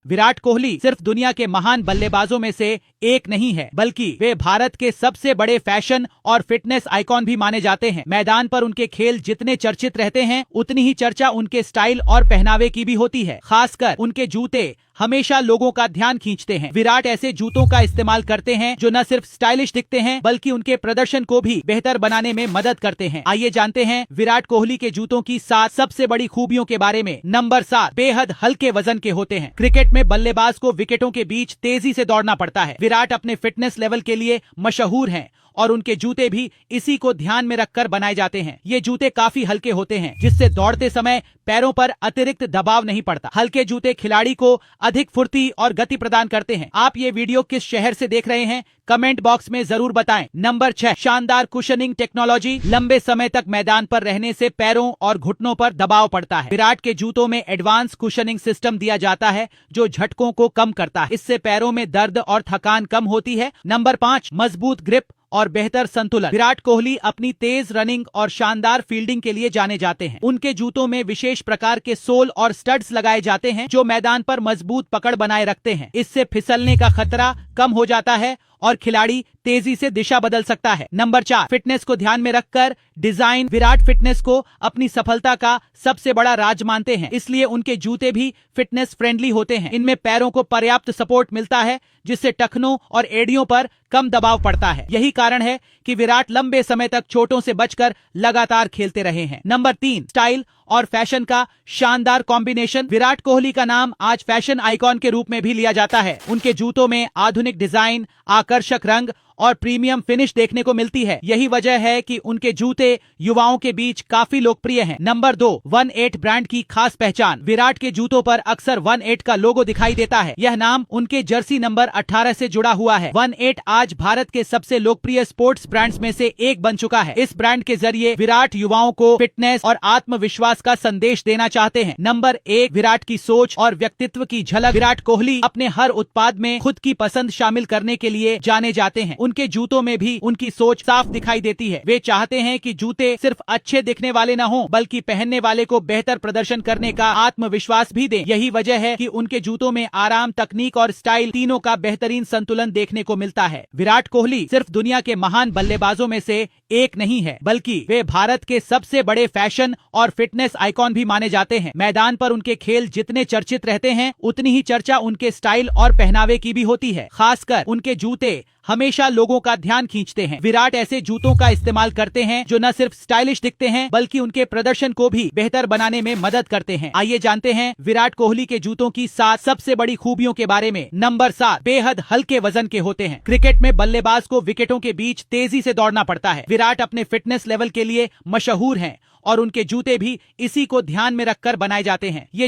विराट कोहली सिर्फ दुनिया के महान बल्लेबाजों में से एक नहीं है, बल्कि वे भारत के सबसे बड़े फैशन और फिटनेस आइकॉन भी माने जाते हैं। मैदान पर उनके खेल जितने चर्चित रहते हैं, उतनी ही चर्चा उनके स्टाइल और पहनावे की भी होती है। खासकर उनके जूते हमेशा लोगों का ध्यान खींचते हैं। विराट ऐसे जूतों का इस्तेमाल करते हैं जो न सिर्फ स्टाइलिश दिखते हैं, बल्कि उनके प्रदर्शन को भी बेहतर बनाने में मदद करते हैं। आइए जानते हैं विराट कोहली के जूतों की 7 सबसे बड़ी खूबियों के बारे में। नंबर 7, बेहद हल्के वजन के होते हैं। क्रिकेट में बल्लेबाज को विकेटों के बीच तेजी से दौड़ना पड़ता है। विराट अपने फिटनेस लेवल के लिए मशहूर हैं और उनके जूते भी इसी को ध्यान में रखकर बनाए जाते हैं। ये जूते काफी हल्के होते हैं, जिससे दौड़ते समय पैरों पर अतिरिक्त दबाव नहीं पड़ता। हल्के जूते खिलाड़ी को अधिक फुर्ती और गति प्रदान करते हैं। आप ये वीडियो किस शहर से देख रहे हैं, कमेंट बॉक्स में जरूर बताएं। नंबर 6, शानदार कुशनिंग टेक्नोलॉजी। लंबे समय तक मैदान पर रहने से पैरों और घुटनों पर दबाव पड़ता है। विराट के जूतों में एडवांस कुशनिंग सिस्टम दिया जाता है जो झटकों को कम करता है। इससे पैरों में दर्द और थकान कम होती है। नंबर 5, मजबूत ग्रिप और बेहतर संतुलन। विराट कोहली अपनी तेज रनिंग और शानदार फील्डिंग के लिए जाने जाते हैं। उनके जूतों में विशेष प्रकार के सोल और स्टड्स लगाए जाते हैं जो मैदान पर मजबूत पकड़ बनाए रखते हैं। इससे फिसलने का खतरा कम हो जाता है और खिलाड़ी तेजी से दिशा बदल सकता है। नंबर 4, फिटनेस को ध्यान में रखकर डिजाइन। विराट फिटनेस को अपनी सफलता का सबसे बड़ा राज मानते हैं, इसलिए उनके जूते भी फिटनेस फ्रेंडली होते हैं। इनमें पैरों को पर्याप्त सपोर्ट मिलता है, जिससे टखनों और एड़ियों पर कम दबाव पड़ता है। यही कारण है कि विराट लंबे समय तक चोटों से बचकर लगातार खेलते रहे हैं। नंबर 3, स्टाइल और फैशन का शानदार कॉम्बिनेशन। विराट कोहली का नाम आज फैशन आइकॉन के रूप में भी लिया जाता है। उनके जूतों में आधुनिक डिजाइन, आकर्षक रंग और प्रीमियम फिनिश देखने को मिलती है। यही वजह है कि उनके जूते युवाओं के बीच काफी लोकप्रिय हैं। नंबर 2, 1-8 ब्रांड की खास पहचान। विराट के जूतों पर अक्सर 1-8 का लोगो दिखाई देता है। यह नाम उनके जर्सी नंबर 18 से जुड़ा हुआ है। 1-8 आज भारत के सबसे लोकप्रिय स्पोर्ट्स ब्रांड्स में से एक बन चुका है। इस ब्रांड के जरिए विराट युवाओं को फिटनेस और आत्मविश्वास का संदेश देना चाहते हैं। नंबर 1, विराट की सोच और व्यक्तित्व की झलक। विराट कोहली अपने हर उत्पाद में खुद की पसंद शामिल करने के लिए जाने जाते हैं। उनके जूतों में भी उनकी सोच साफ दिखाई देती है। वे चाहते हैं कि जूते सिर्फ अच्छे दिखने वाले न हों, बल्कि पहनने वाले को बेहतर प्रदर्शन करने का आत्मविश्वास भी दें। यही वजह है कि उनके जूतों में आराम, तकनीक और स्टाइल तीनों का बेहतरीन संतुलन देखने को मिलता है। विराट कोहली सिर्फ दुनिया के महान बल्लेबाजों में से एक नहीं है, बल्कि वे भारत के सबसे बड़े फैशन और फिटनेस आइकॉन भी माने जाते हैं। मैदान पर उनके खेल जितने चर्चित रहते हैं, उतनी ही चर्चा उनके स्टाइल और पहनावे की भी होती है। खासकर उनके जूते हमेशा लोगों का ध्यान खींचते हैं। विराट ऐसे जूतों का इस्तेमाल करते हैं जो न सिर्फ स्टाइलिश दिखते हैं, बल्कि उनके प्रदर्शन को भी बेहतर बनाने में मदद करते हैं। आइए जानते हैं विराट कोहली के जूतों की 7 सबसे बड़ी खूबियों के बारे में। नंबर 7, बेहद हल्के वजन के होते हैं। क्रिकेट में बल्लेबाज को विकेटों के बीच तेजी से दौड़ना पड़ता है। विराट अपने फिटनेस लेवल के लिए मशहूर हैं और उनके जूते भी इसी को ध्यान में रखकर बनाए जाते हैं। ये